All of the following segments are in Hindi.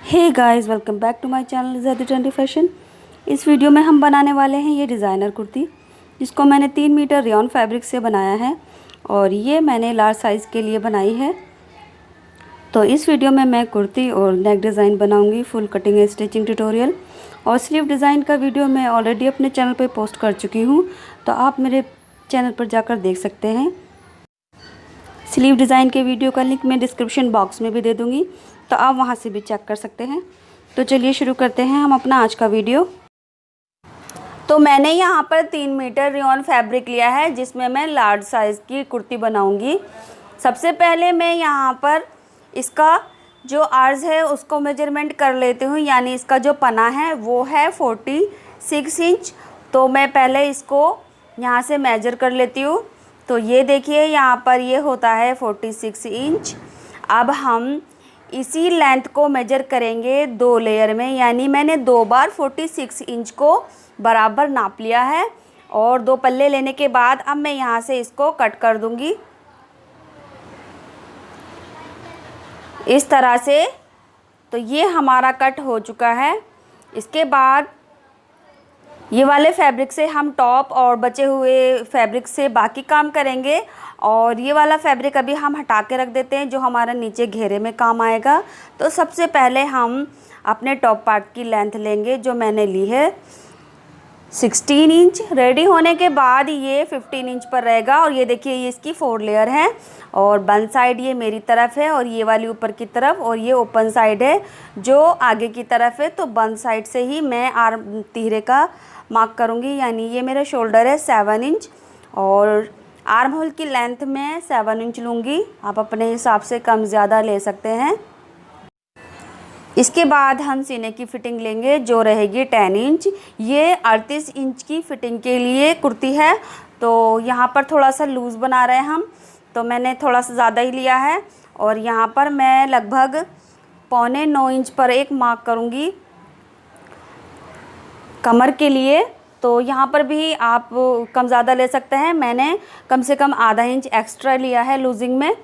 Hey guys, welcome back to my channel Zaidi trendy fashion. इस वीडियो में हम बनाने वाले हैं ये डिज़ाइनर कुर्ती, जिसको मैंने 3 मीटर रेयॉन फैब्रिक से बनाया है और ये मैंने लार्ज साइज़ के लिए बनाई है। तो इस वीडियो में मैं कुर्ती और नेक डिज़ाइन बनाऊंगी, full cutting and stitching tutorial. और स्लीव डिज़ाइन का वीडियो मैं ऑलरेडी अपने चैनल पर पोस्ट कर चुकी हूँ, तो आप मेरे चैनल पर जाकर देख सकते हैं। स्लीव डिज़ाइन के वीडियो का लिंक मैं डिस्क्रिप्शन बॉक्स में भी दे दूँगी, तो आप वहाँ से भी चेक कर सकते हैं। तो चलिए शुरू करते हैं हम अपना आज का वीडियो। तो मैंने यहाँ पर 3 मीटर रेयॉन फैब्रिक लिया है, जिसमें मैं लार्ज साइज़ की कुर्ती बनाऊँगी। सबसे पहले मैं यहाँ पर इसका जो आर्ज है उसको मेजरमेंट कर लेती हूँ, यानी इसका जो पना है वो है 46 इंच। तो मैं पहले इसको यहाँ से मेजर कर लेती हूँ। तो ये देखिए, यहाँ पर ये होता है 46 इंच। अब हम इसी लेंथ को मेजर करेंगे 2 लेयर में, यानी मैंने 2 बार 46 इंच को बराबर नाप लिया है। और 2 पल्ले लेने के बाद अब मैं यहाँ से इसको कट कर दूँगी इस तरह से। तो ये हमारा कट हो चुका है। इसके बाद ये वाले फैब्रिक से हम टॉप और बचे हुए फैब्रिक से बाकी काम करेंगे। और ये वाला फैब्रिक अभी हम हटा के रख देते हैं, जो हमारा नीचे घेरे में काम आएगा। तो सबसे पहले हम अपने टॉप पार्ट की लेंथ लेंगे, जो मैंने ली है 16 इंच। रेडी होने के बाद ये 15 इंच पर रहेगा। और ये देखिए, ये इसकी 4 लेयर है और बंद साइड ये मेरी तरफ है और ये वाली ऊपर की तरफ, और ये ओपन साइड है जो आगे की तरफ है। तो बंद साइड से ही मैं आर्म तिहरे का मार्क करूँगी, यानी ये मेरा शोल्डर है 7 इंच और आर्म होल की लेंथ में 7 इंच लूँगी। आप अपने हिसाब से कम ज़्यादा ले सकते हैं। इसके बाद हम सीने की फ़िटिंग लेंगे, जो रहेगी 10 इंच। ये 38 इंच की फ़िटिंग के लिए कुर्ती है। तो यहाँ पर थोड़ा सा लूज़ बना रहे हैं हम, तो मैंने थोड़ा सा ज़्यादा ही लिया है। और यहाँ पर मैं लगभग 8.25 इंच पर एक मार्क करूँगी कमर के लिए। तो यहाँ पर भी आप कम ज़्यादा ले सकते हैं। मैंने कम से कम आधा इंच एक्स्ट्रा लिया है लूजिंग में,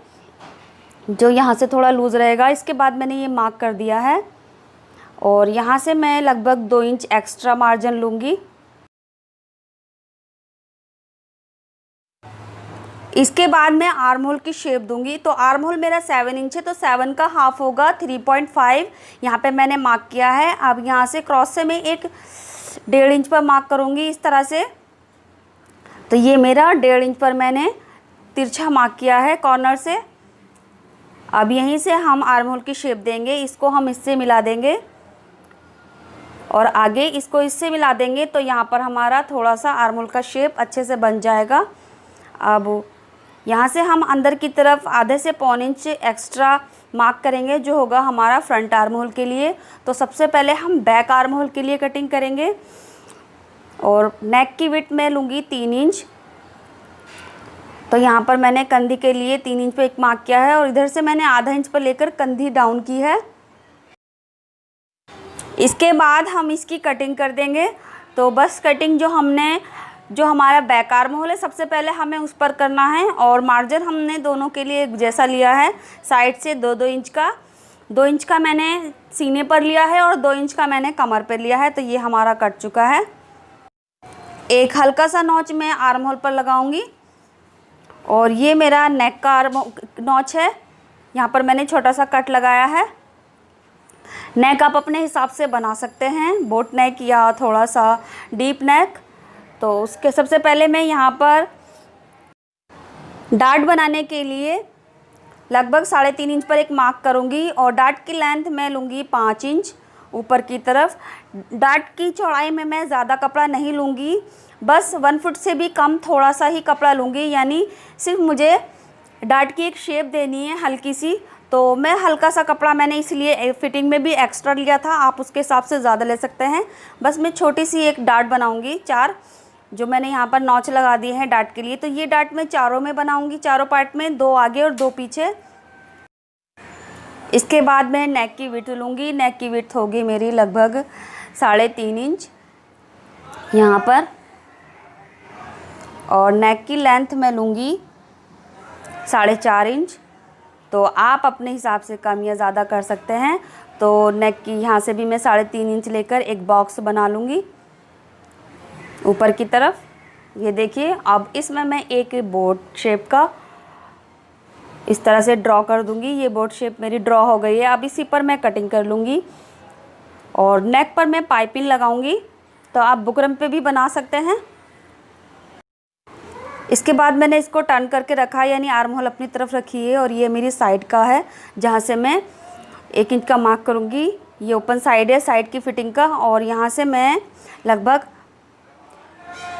जो यहाँ से थोड़ा लूज़ रहेगा। इसके बाद मैंने ये मार्क कर दिया है और यहाँ से मैं लगभग 2 इंच एक्स्ट्रा मार्जिन लूँगी। इसके बाद मैं आर्म होल की शेप दूंगी। तो आर्म होल मेरा 7 इंच है, तो 7 का हाफ होगा 3.5। यहाँ पे मैंने मार्क किया है। अब यहाँ से क्रॉस से मैं एक 1.5 इंच पर मार्क करूँगी इस तरह से। तो ये मेरा 1.5 इंच पर मैंने तिरछा मार्क किया है कॉर्नर से। अब यहीं से हम आर्म होल की शेप देंगे। इसको हम इससे मिला देंगे और आगे इसको इससे मिला देंगे, तो यहाँ पर हमारा थोड़ा सा आर्म होल का शेप अच्छे से बन जाएगा। अब यहाँ से हम अंदर की तरफ आधे से 1.25 इंच एक्स्ट्रा मार्क करेंगे, जो होगा हमारा फ्रंट आर्म होल के लिए। तो सबसे पहले हम बैक आर्म होल के लिए कटिंग करेंगे। और नेक की विड्थ मैं लूँगी 3 इंच। तो यहाँ पर मैंने कंधी के लिए 3 इंच पे एक मार्क किया है और इधर से मैंने आधा इंच पर लेकर कंधी डाउन की है। इसके बाद हम इसकी कटिंग कर देंगे। तो बस कटिंग जो हमारा बैक आर्म होल है, सबसे पहले हमें उस पर करना है। और मार्जिन हमने दोनों के लिए जैसा लिया है, साइड से 2-2 इंच का। 2 इंच का मैंने सीने पर लिया है और 2 इंच का मैंने कमर पर लिया है। तो ये हमारा कट चुका है। एक हल्का सा नॉच मैं आर्म होल पर लगाऊंगी और ये मेरा नेक का आर्म नॉच है। यहाँ पर मैंने छोटा सा कट लगाया है। नेक आप अपने हिसाब से बना सकते हैं, बोट नेक या थोड़ा सा डीप नेक। तो उसके सबसे पहले मैं यहाँ पर डार्ट बनाने के लिए लगभग 3.5 इंच पर एक मार्क करूँगी और डार्ट की लेंथ मैं लूँगी 5 इंच ऊपर की तरफ। डार्ट की चौड़ाई में मैं ज़्यादा कपड़ा नहीं लूँगी, बस 1 फुट से भी कम थोड़ा सा ही कपड़ा लूँगी, यानी सिर्फ मुझे डार्ट की एक शेप देनी है हल्की सी। तो मैं हल्का सा कपड़ा मैंने इसलिए फिटिंग में भी एक्स्ट्रा लिया था, आप उसके हिसाब से ज़्यादा ले सकते हैं। बस मैं छोटी सी एक डार्ट बनाऊँगी, 4 जो मैंने यहाँ पर नॉच लगा दिए हैं डार्ट के लिए। तो ये डार्ट मैं चारों में बनाऊंगी, चारों पार्ट में, 2 आगे और 2 पीछे। इसके बाद मैं नेक की विड्थ लूँगी। नेक की विड्थ होगी मेरी लगभग 3.5 इंच यहाँ पर। और नेक की लेंथ मैं लूँगी 4.5 इंच। तो आप अपने हिसाब से कम या ज़्यादा कर सकते हैं। तो नेक की यहाँ से भी मैं 3.5 इंच लेकर एक बॉक्स बना लूँगी ऊपर की तरफ। ये देखिए, अब इसमें मैं एक बोट शेप का इस तरह से ड्रॉ कर दूँगी। ये बोट शेप मेरी ड्रॉ हो गई है। अब इसी पर मैं कटिंग कर लूँगी और नेक पर मैं पाइपिंग लगाऊँगी। तो आप बुकरम पे भी बना सकते हैं। इसके बाद मैंने इसको टर्न करके रखा, यानी आर्म होल अपनी तरफ रखी है और ये मेरी साइड का है जहाँ से मैं 1 इंच का मार्क करूँगी। ये ओपन साइड है साइड की फिटिंग का, और यहाँ से मैं लगभग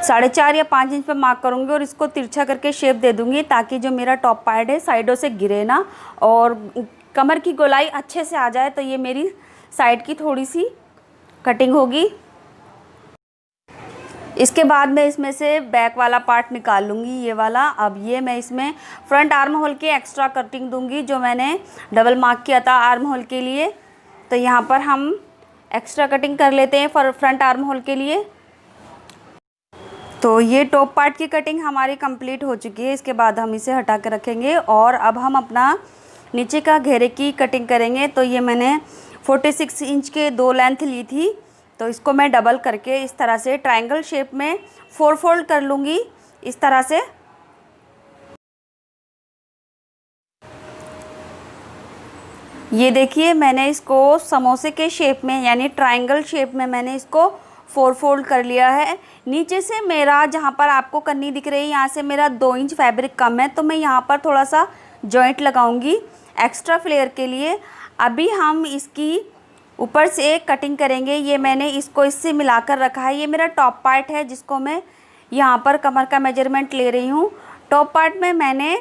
4.5 या 5 इंच पर मार्क करूँगी और इसको तिरछा करके शेप दे दूँगी ताकि जो मेरा टॉप पार्ट है साइडों से गिरे ना और कमर की गोलाई अच्छे से आ जाए। तो ये मेरी साइड की थोड़ी सी कटिंग होगी। इसके बाद मैं इसमें से बैक वाला पार्ट निकाल लूँगी, ये वाला। अब ये मैं इसमें फ्रंट आर्म होल के एक्स्ट्रा कटिंग दूँगी जो मैंने डबल मार्क किया था आर्म होल के लिए। तो यहाँ पर हम एक्स्ट्रा कटिंग कर लेते हैं फ्रंट आर्म होल के लिए। तो ये टॉप पार्ट की कटिंग हमारी कंप्लीट हो चुकी है। इसके बाद हम इसे हटा के रखेंगे और अब हम अपना नीचे का घेरे की कटिंग करेंगे। तो ये मैंने 46 इंच के 2 लेंथ ली थी, तो इसको मैं डबल करके इस तरह से ट्रायंगल शेप में 4 फोल्ड कर लूँगी इस तरह से। ये देखिए, मैंने इसको समोसे के शेप में यानी ट्रायंगल शेप में मैंने इसको 4 फोल्ड कर लिया है। नीचे से मेरा जहाँ पर आपको कन्नी दिख रही है यहाँ से मेरा 2 इंच फैब्रिक कम है, तो मैं यहाँ पर थोड़ा सा जॉइंट लगाऊंगी एक्स्ट्रा फ्लेयर के लिए। अभी हम इसकी ऊपर से कटिंग करेंगे। ये मैंने इसको इससे मिलाकर रखा है। ये मेरा टॉप पार्ट है जिसको मैं यहाँ पर कमर का मेजरमेंट ले रही हूँ। टॉप पार्ट में मैंने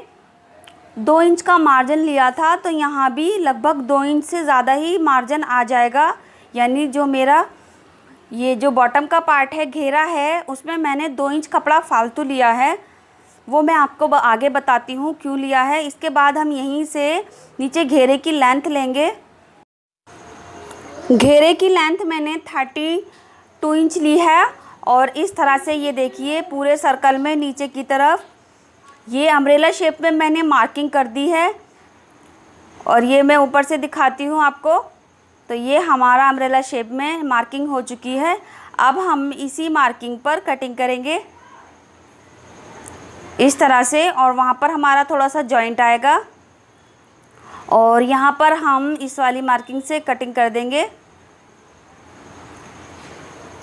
2 इंच का मार्जिन लिया था, तो यहाँ भी लगभग 2 इंच से ज़्यादा ही मार्जिन आ जाएगा। यानी जो मेरा ये जो बॉटम का पार्ट है घेरा है उसमें मैंने 2 इंच कपड़ा फालतू लिया है, वो मैं आपको आगे बताती हूँ क्यों लिया है। इसके बाद हम यहीं से नीचे घेरे की लेंथ लेंगे। घेरे की लेंथ मैंने 32 इंच ली है और इस तरह से ये देखिए पूरे सर्कल में नीचे की तरफ ये अम्ब्रेला शेप में मैंने मार्किंग कर दी है। और ये मैं ऊपर से दिखाती हूँ आपको। तो ये हमारा अम्ब्रेला शेप में मार्किंग हो चुकी है। अब हम इसी मार्किंग पर कटिंग करेंगे इस तरह से, और वहाँ पर हमारा थोड़ा सा जॉइंट आएगा और यहाँ पर हम इस वाली मार्किंग से कटिंग कर देंगे।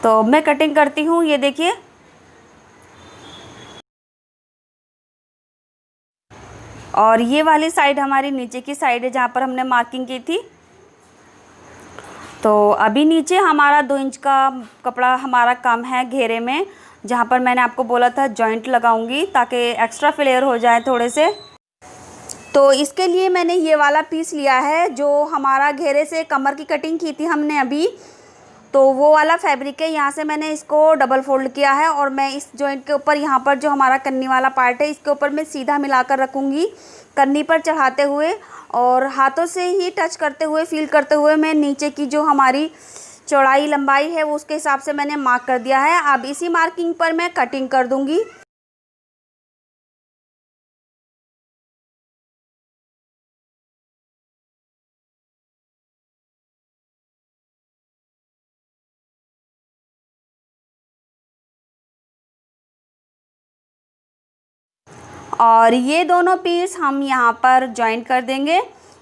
तो मैं कटिंग करती हूँ, ये देखिए। और ये वाली साइड हमारी नीचे की साइड है जहाँ पर हमने मार्किंग की थी। तो अभी नीचे हमारा 2 इंच का कपड़ा हमारा कम है घेरे में, जहाँ पर मैंने आपको बोला था जॉइंट लगाऊंगी ताकि एक्स्ट्रा फ्लेयर हो जाए थोड़े से। तो इसके लिए मैंने ये वाला पीस लिया है जो हमारा घेरे से कमर की कटिंग की थी हमने अभी, तो वो वाला फैब्रिक है। यहाँ से मैंने इसको डबल फोल्ड किया है और मैं इस जॉइंट के ऊपर यहाँ पर जो हमारा कन्नी वाला पार्ट है इसके ऊपर मैं सीधा मिलाकर रखूँगी कन्नी पर चढ़ाते हुए, और हाथों से ही टच करते हुए फील करते हुए मैं नीचे की जो हमारी चौड़ाई लंबाई है वो उसके हिसाब से मैंने मार्क कर दिया है। अब इसी मार्किंग पर मैं कटिंग कर दूँगी। और ये दोनों पीस हम यहाँ पर जॉइन कर देंगे।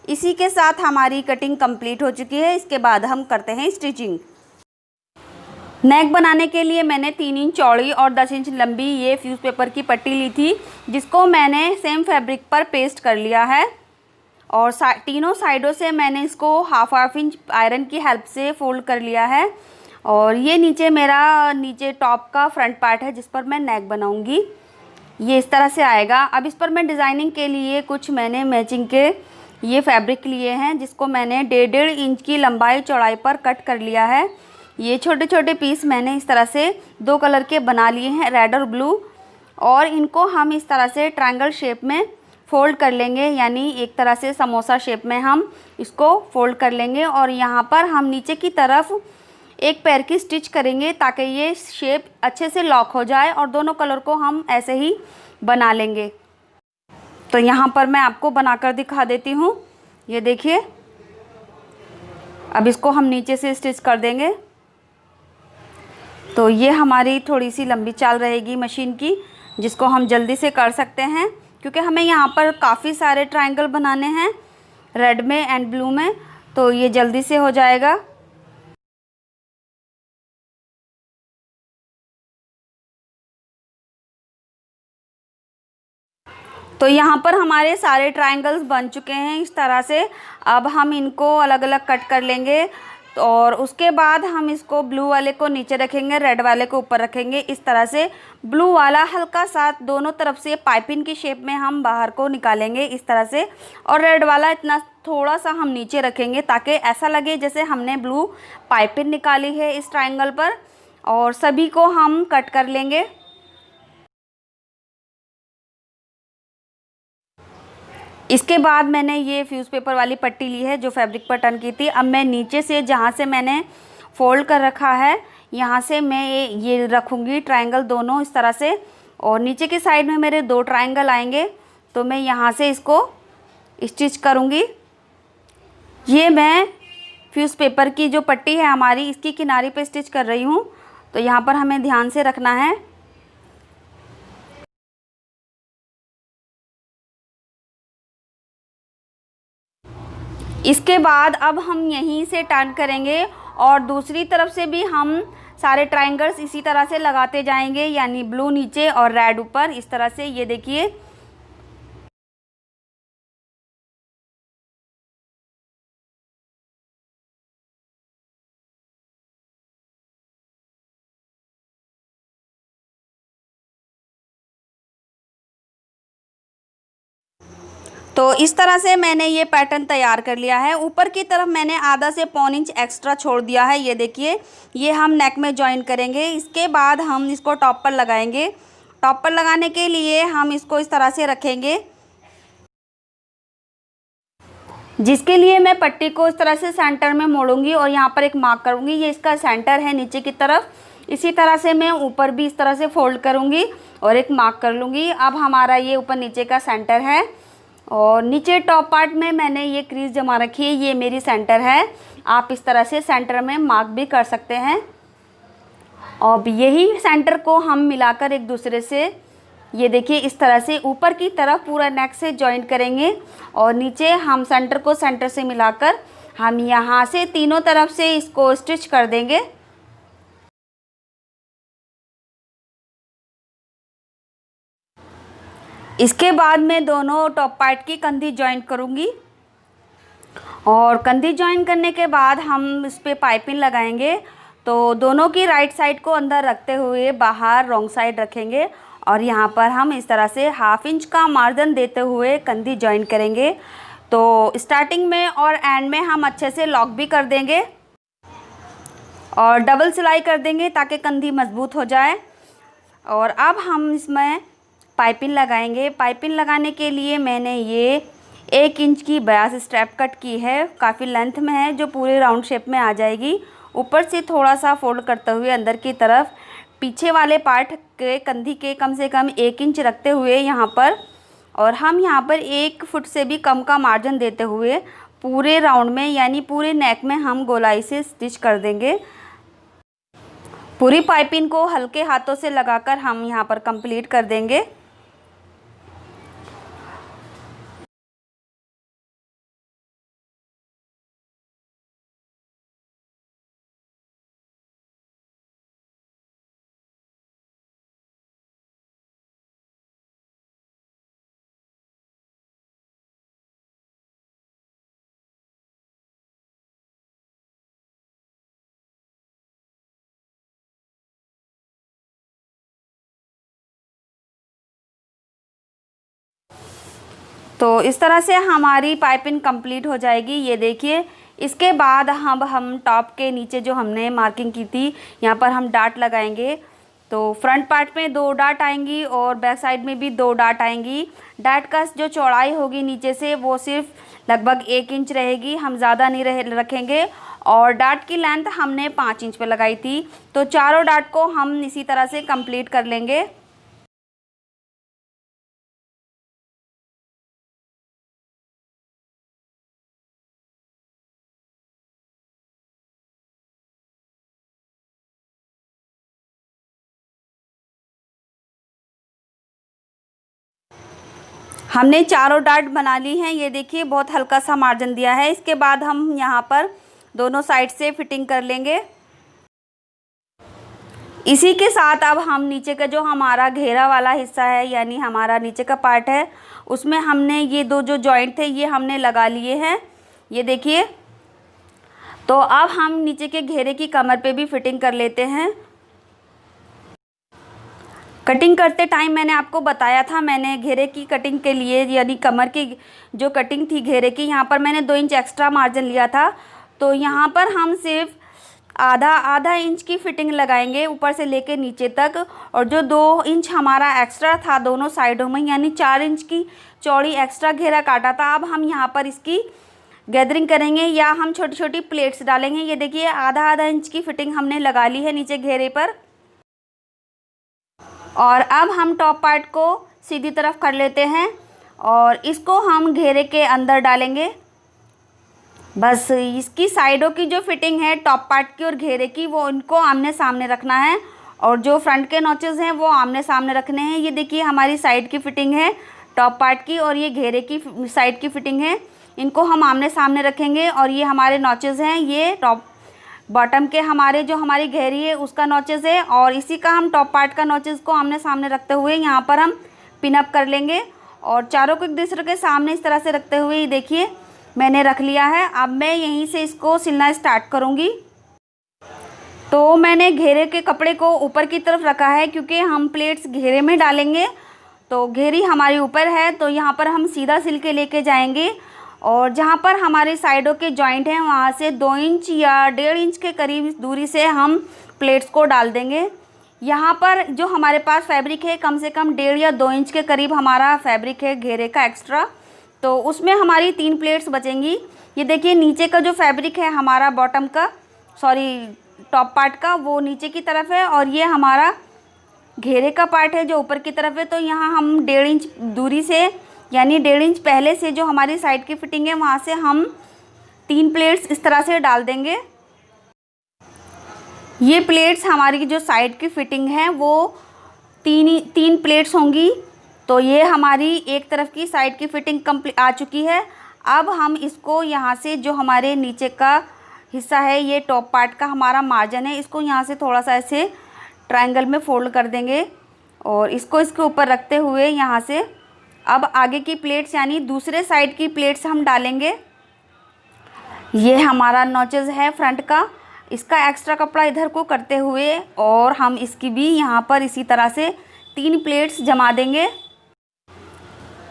इसी के साथ हमारी कटिंग कंप्लीट हो चुकी है। इसके बाद हम करते हैं स्टिचिंग। नेक बनाने के लिए मैंने 3 इंच चौड़ी और 10 इंच लंबी ये फ्यूज़ पेपर की पट्टी ली थी, जिसको मैंने सेम फैब्रिक पर पेस्ट कर लिया है और तीनों साइडों से मैंने इसको हाफ इंच आयरन की हेल्प से फोल्ड कर लिया है। और ये नीचे मेरा नीचे टॉप का फ्रंट पार्ट है जिस पर मैं नेक बनाऊंगी। ये इस तरह से आएगा। अब इस पर मैं डिज़ाइनिंग के लिए कुछ मैंने मैचिंग के ये फैब्रिक लिए हैं जिसको मैंने 1.5 इंच की लंबाई चौड़ाई पर कट कर लिया है। ये छोटे छोटे पीस मैंने इस तरह से 2 कलर के बना लिए हैं, रेड और ब्लू, और इनको हम इस तरह से ट्रायंगल शेप में फ़ोल्ड कर लेंगे, यानी एक तरह से समोसा शेप में हम इसको फ़ोल्ड कर लेंगे। और यहाँ पर हम नीचे की तरफ एक पैर की स्टिच करेंगे ताकि ये शेप अच्छे से लॉक हो जाए और दोनों कलर को हम ऐसे ही बना लेंगे। तो यहाँ पर मैं आपको बनाकर दिखा देती हूँ। ये देखिए, अब इसको हम नीचे से स्टिच कर देंगे। तो ये हमारी थोड़ी सी लंबी चाल रहेगी मशीन की, जिसको हम जल्दी से कर सकते हैं, क्योंकि हमें यहाँ पर काफ़ी सारे ट्रायंगल बनाने हैं रेड में एंड ब्लू में, तो ये जल्दी से हो जाएगा। तो यहाँ पर हमारे सारे ट्रायंगल्स बन चुके हैं इस तरह से। अब हम इनको अलग अलग कट कर लेंगे, और उसके बाद हम इसको ब्लू वाले को नीचे रखेंगे, रेड वाले को ऊपर रखेंगे इस तरह से। ब्लू वाला हल्का सा दोनों तरफ से पाइपिंग की शेप में हम बाहर को निकालेंगे इस तरह से, और रेड वाला इतना थोड़ा सा हम नीचे रखेंगे ताकि ऐसा लगे जैसे हमने ब्लू पाइपिंग निकाली है इस ट्रायंगल पर। और सभी को हम कट कर लेंगे। इसके बाद मैंने ये फ्यूज़ पेपर वाली पट्टी ली है जो फैब्रिक पर टर्न की थी। अब मैं नीचे से जहाँ से मैंने फ़ोल्ड कर रखा है, यहाँ से मैं ये रखूँगी ट्रायंगल दोनों इस तरह से, और नीचे की साइड में मेरे 2 ट्रायंगल आएंगे, तो मैं यहाँ से इसको स्टिच करूँगी। ये मैं फ्यूज़ पेपर की जो पट्टी है हमारी, इसकी किनारे पे स्टिच कर रही हूँ, तो यहाँ पर हमें ध्यान से रखना है। इसके बाद अब हम यहीं से टर्न करेंगे, और दूसरी तरफ से भी हम सारे ट्रायंगल्स इसी तरह से लगाते जाएंगे, यानी ब्लू नीचे और रेड ऊपर इस तरह से। ये देखिए, तो इस तरह से मैंने ये पैटर्न तैयार कर लिया है। ऊपर की तरफ मैंने आधा से पौन इंच एक्स्ट्रा छोड़ दिया है। ये देखिए, ये हम नेक में जॉइन करेंगे। इसके बाद हम इसको टॉप पर लगाएंगे। टॉप पर लगाने के लिए हम इसको इस तरह से रखेंगे, जिसके लिए मैं पट्टी को इस तरह से सेंटर में मोड़ूंगी और यहाँ पर एक मार्क करूँगी। ये इसका सेंटर है नीचे की तरफ। इसी तरह से मैं ऊपर भी इस तरह से फोल्ड करूँगी और एक मार्क कर लूँगी। अब हमारा ये ऊपर नीचे का सेंटर है, और नीचे टॉप पार्ट में मैंने ये क्रीज जमा रखी है, ये मेरी सेंटर है। आप इस तरह से सेंटर में मार्क भी कर सकते हैं। और यही सेंटर को हम मिलाकर एक दूसरे से, ये देखिए, इस तरह से ऊपर की तरफ पूरा नेक से जॉइंट करेंगे, और नीचे हम सेंटर को सेंटर से मिलाकर हम यहाँ से तीनों तरफ से इसको स्टिच कर देंगे। इसके बाद मैं दोनों टॉप पार्ट की कंधी जॉइंट करूँगी, और कंधी जॉइन करने के बाद हम इस पर पाइपिंग लगाएंगे। तो दोनों की राइट साइड को अंदर रखते हुए बाहर रॉन्ग साइड रखेंगे, और यहाँ पर हम इस तरह से 1/2 इंच का मार्जिन देते हुए कंधी जॉइन करेंगे। तो स्टार्टिंग में और एंड में हम अच्छे से लॉक भी कर देंगे और डबल सिलाई कर देंगे ताकि कंधी मजबूत हो जाए। और अब हम इसमें पाइपिंग लगाएंगे। पाइपिंग लगाने के लिए मैंने ये 1 इंच की 82 स्ट्रैप कट की है, काफ़ी लेंथ में है, जो पूरे राउंड शेप में आ जाएगी। ऊपर से थोड़ा सा फोल्ड करते हुए अंदर की तरफ पीछे वाले पार्ट के कंधी के कम से कम 1 इंच रखते हुए यहाँ पर, और हम यहाँ पर 1 फुट से भी कम का मार्जिन देते हुए पूरे राउंड में, यानी पूरे नेक में हम गोलाई से स्टिच कर देंगे। पूरी पाइपिंग को हल्के हाथों से लगाकर हम यहाँ पर कंप्लीट कर देंगे। तो इस तरह से हमारी पाइपिंग कंप्लीट हो जाएगी। ये देखिए, इसके बाद हम टॉप के नीचे जो हमने मार्किंग की थी, यहाँ पर हम डाट लगाएंगे। तो फ्रंट पार्ट में 2 डाट आएंगी और बैक साइड में भी 2 डाट आएंगी। डाट का जो चौड़ाई होगी नीचे से वो सिर्फ लगभग 1 इंच रहेगी, हम ज़्यादा नहीं रखेंगे। और डाट की लेंथ हमने 5 इंच पे लगाई थी। तो चारों डाट को हम इसी तरह से कंप्लीट कर लेंगे। हमने चारों डार्ट बना ली हैं। ये देखिए बहुत हल्का सा मार्जिन दिया है। इसके बाद हम यहाँ पर दोनों साइड से फिटिंग कर लेंगे। इसी के साथ अब हम नीचे का जो हमारा घेरा वाला हिस्सा है, यानी हमारा नीचे का पार्ट है, उसमें हमने ये दो जो जॉइंट थे ये हमने लगा लिए हैं। ये देखिए। तो अब हम नीचे के घेरे की कमर पे भी फिटिंग कर लेते हैं। कटिंग करते टाइम मैंने आपको बताया था, मैंने घेरे की कटिंग के लिए यानी कमर की जो कटिंग थी घेरे की, यहाँ पर मैंने 2 इंच एक्स्ट्रा मार्जिन लिया था। तो यहाँ पर हम सिर्फ आधा इंच की फिटिंग लगाएंगे ऊपर से लेके नीचे तक, और जो 2 इंच हमारा एक्स्ट्रा था दोनों साइडों में, यानी 4 इंच की चौड़ी एक्स्ट्रा घेरा काटा था, अब हम यहाँ पर इसकी गैदरिंग करेंगे या हम छोटी छोटी प्लेट्स डालेंगे। ये देखिए आधा इंच की फिटिंग हमने लगा ली है नीचे घेरे पर। और अब हम टॉप पार्ट को सीधी तरफ कर लेते हैं और इसको हम घेरे के अंदर डालेंगे। बस इसकी साइडों की जो फिटिंग है टॉप पार्ट की और घेरे की, वो इनको आमने सामने रखना है, और जो फ्रंट के नॉचेस हैं वो आमने सामने रखने हैं। ये देखिए हमारी साइड की फिटिंग है टॉप पार्ट की, और ये घेरे की साइड की फिटिंग है, इनको हम आमने सामने रखेंगे। और ये हमारे नॉचेस हैं, ये टॉप बॉटम के हमारे जो हमारी घेरी है उसका नॉचेस है, और इसी का हम टॉप पार्ट का नॉचेस को आमने सामने रखते हुए यहाँ पर हम पिन अप कर लेंगे, और चारों को एक दूसरे के सामने इस तरह से रखते हुए ये देखिए मैंने रख लिया है। अब मैं यहीं से इसको सिलना स्टार्ट करूँगी। तो मैंने घेरे के कपड़े को ऊपर की तरफ रखा है क्योंकि हम प्लेट्स घेरे में डालेंगे, तो घेरी हमारी ऊपर है, तो यहाँ पर हम सीधा सिल के लेके जाएंगे, और जहाँ पर हमारे साइडों के जॉइंट हैं वहाँ से 2 इंच या 1.5 इंच के करीब दूरी से हम प्लेट्स को डाल देंगे। यहाँ पर जो हमारे पास फैब्रिक है कम से कम 1.5 या 2 इंच के करीब हमारा फैब्रिक है घेरे का एक्स्ट्रा, तो उसमें हमारी 3 प्लेट्स बचेंगी। ये देखिए नीचे का जो फैब्रिक है हमारा बॉटम का, टॉप पार्ट का, वो नीचे की तरफ है, और ये हमारा घेरे का पार्ट है जो ऊपर की तरफ है। तो यहाँ हम 1.5 इंच दूरी से, यानी 1.5 इंच पहले से जो हमारी साइड की फिटिंग है वहाँ से हम 3 प्लेट्स इस तरह से डाल देंगे। ये प्लेट्स हमारी जो साइड की फिटिंग है वो 3 प्लेट्स होंगी। तो ये हमारी एक तरफ की साइड की फिटिंग कंप्लीट आ चुकी है। अब हम इसको यहाँ से जो हमारे नीचे का हिस्सा है, ये टॉप पार्ट का हमारा मार्जिन है, इसको यहाँ से थोड़ा सा ऐसे ट्रायंगल में फोल्ड कर देंगे, और इसको इसके ऊपर रखते हुए यहाँ से अब आगे की प्लेट्स यानी दूसरे साइड की प्लेट्स हम डालेंगे। ये हमारा नॉचेस है फ्रंट का, इसका एक्स्ट्रा कपड़ा इधर को करते हुए और हम इसकी भी यहाँ पर इसी तरह से 3 प्लेट्स जमा देंगे।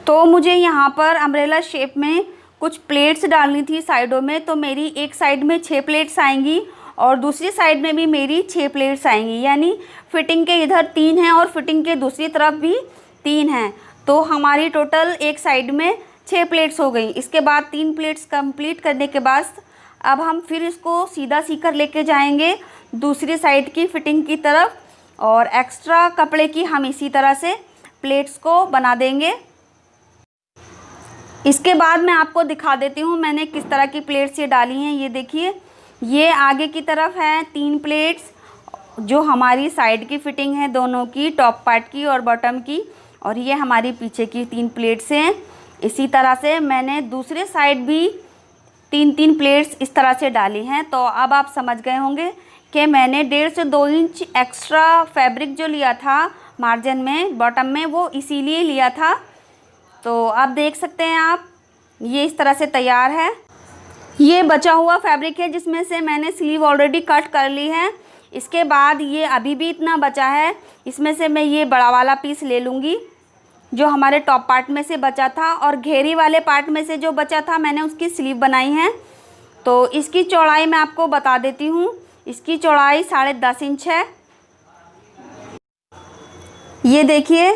तो मुझे यहाँ पर अम्ब्रेला शेप में कुछ प्लेट्स डालनी थी साइडों में, तो मेरी एक साइड में 6 प्लेट्स आएंगी और दूसरी साइड में भी मेरी 6 प्लेट्स आएंगी, यानी फिटिंग के इधर 3 हैं और फिटिंग के दूसरी तरफ भी 3 हैं। तो हमारी टोटल एक साइड में 6 प्लेट्स हो गई। इसके बाद 3 प्लेट्स कंप्लीट करने के बाद अब हम फिर इसको सीधा सीकर लेके जाएंगे दूसरी साइड की फिटिंग की तरफ, और एक्स्ट्रा कपड़े की हम इसी तरह से प्लेट्स को बना देंगे। इसके बाद मैं आपको दिखा देती हूँ मैंने किस तरह की प्लेट्स ये डाली हैं। ये देखिए, ये आगे की तरफ है 3 प्लेट्स जो हमारी साइड की फिटिंग है दोनों की, टॉप पार्ट की और बॉटम की, और ये हमारी पीछे की 3 प्लेट्स हैं। इसी तरह से मैंने दूसरे साइड भी 3 प्लेट्स इस तरह से डाली हैं। तो अब आप समझ गए होंगे कि मैंने 1.5 से 2 इंच एक्स्ट्रा फैब्रिक जो लिया था मार्जिन में बॉटम में, वो इसीलिए लिया था। तो आप देख सकते हैं आप, ये इस तरह से तैयार है। ये बचा हुआ फैब्रिक है जिसमें से मैंने स्लीव ऑलरेडी कट कर ली है। इसके बाद ये अभी भी इतना बचा है, इसमें से मैं ये बड़ा वाला पीस ले लूँगी जो हमारे टॉप पार्ट में से बचा था, और घेरी वाले पार्ट में से जो बचा था मैंने उसकी स्लीव बनाई है। तो इसकी चौड़ाई मैं आपको बता देती हूँ, इसकी चौड़ाई 10.5 इंच है। ये देखिए,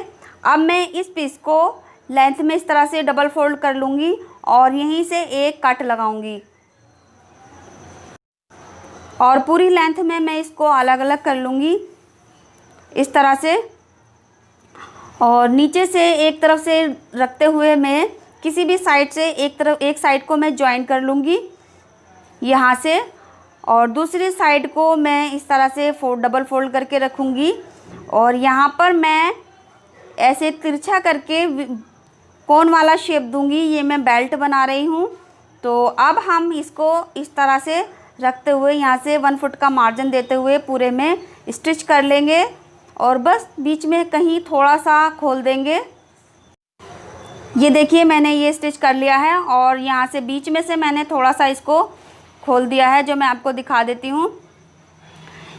अब मैं इस पीस को लेंथ में इस तरह से डबल फोल्ड कर लूँगी और यहीं से एक कट लगाऊंगी, और पूरी लेंथ में मैं इसको अलग अलग कर लूँगी इस तरह से, और नीचे से एक तरफ से रखते हुए मैं किसी भी साइड से एक साइड को मैं ज्वाइन कर लूँगी यहाँ से, और दूसरी साइड को मैं इस तरह से डबल फोल्ड करके रखूँगी, और यहाँ पर मैं ऐसे तिरछा करके कोन वाला शेप दूंगी। ये मैं बेल्ट बना रही हूँ। तो अब हम इसको इस तरह से रखते हुए यहाँ से 1 फुट का मार्जिन देते हुए पूरे में स्टिच कर लेंगे और बस बीच में कहीं थोड़ा सा खोल देंगे। ये देखिए मैंने ये स्टिच कर लिया है और यहाँ से बीच में से मैंने थोड़ा सा इसको खोल दिया है, जो मैं आपको दिखा देती हूँ।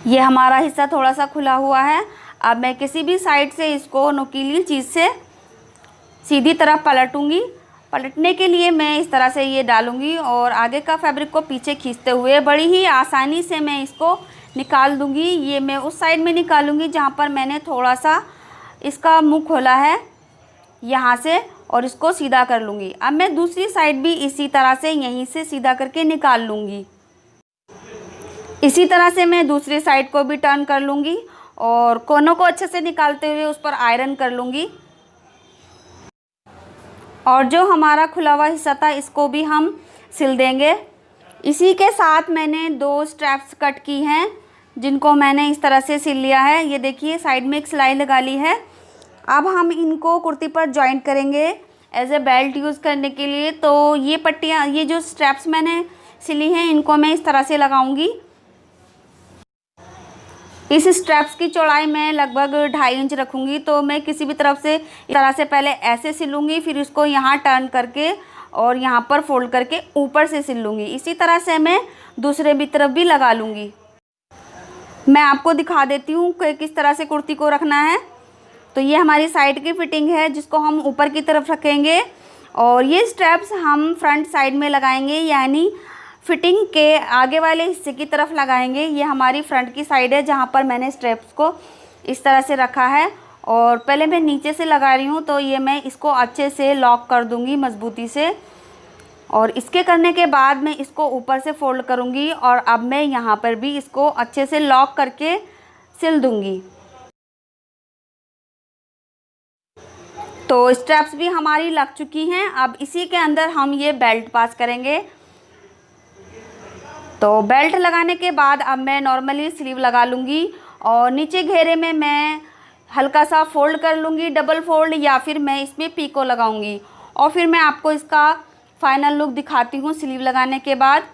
ये हमारा हिस्सा थोड़ा सा खुला हुआ है। अब मैं किसी भी साइड से इसको नुकीली चीज़ से सीधी तरफ पलटूंगी। पलटने के लिए मैं इस तरह से ये डालूंगी और आगे का फैब्रिक को पीछे खींचते हुए बड़ी ही आसानी से मैं इसको निकाल दूंगी। ये मैं उस साइड में निकालूंगी जहाँ पर मैंने थोड़ा सा इसका मुंह खोला है यहाँ से, और इसको सीधा कर लूँगी। अब मैं दूसरी साइड भी इसी तरह से यहीं से सीधा करके निकाल लूँगी। इसी तरह से मैं दूसरी साइड को भी टर्न कर लूँगी और कोनों को अच्छे से निकालते हुए उस पर आयरन कर लूँगी। और जो हमारा खुला हुआ हिस्सा था इसको भी हम सिल देंगे। इसी के साथ मैंने 2 स्ट्रैप्स कट की हैं जिनको मैंने इस तरह से सिल लिया है। ये देखिए साइड में एक सिलाई लगा ली है। अब हम इनको कुर्ती पर जॉइंट करेंगे एज ए बेल्ट यूज़ करने के लिए। तो ये पट्टियाँ, ये जो स्ट्रैप्स मैंने सिली हैं इनको मैं इस तरह से लगाऊंगी। इस स्ट्रैप्स की चौड़ाई मैं लगभग 2.5 इंच रखूँगी। तो मैं किसी भी तरफ से इस तरह से पहले ऐसे सिलूँगी, फिर इसको यहाँ टर्न करके और यहाँ पर फोल्ड करके ऊपर से सिल लूँगी। इसी तरह से मैं दूसरे भी तरफ भी लगा लूँगी। मैं आपको दिखा देती हूँ कि किस तरह से कुर्ती को रखना है। तो ये हमारी साइड की फिटिंग है जिसको हम ऊपर की तरफ रखेंगे और ये स्ट्रैप्स हम फ्रंट साइड में लगाएंगे, यानी फिटिंग के आगे वाले हिस्से की तरफ लगाएंगे। ये हमारी फ्रंट की साइड है जहाँ पर मैंने स्ट्रैप्स को इस तरह से रखा है और पहले मैं नीचे से लगा रही हूँ। तो ये मैं इसको अच्छे से लॉक कर दूँगी मज़बूती से और इसके करने के बाद मैं इसको ऊपर से फोल्ड करूँगी और अब मैं यहाँ पर भी इसको अच्छे से लॉक करके सिल दूँगी। तो स्ट्रैप्स भी हमारी लग चुकी हैं। अब इसी के अंदर हम ये बेल्ट पास करेंगे। तो बेल्ट लगाने के बाद अब मैं नॉर्मली स्लीव लगा लूँगी और नीचे घेरे में मैं हल्का सा फोल्ड कर लूँगी, डबल फोल्ड, या फिर मैं इसमें पीको लगाऊँगी और फिर मैं आपको इसका फाइनल लुक दिखाती हूँ स्लीव लगाने के बाद।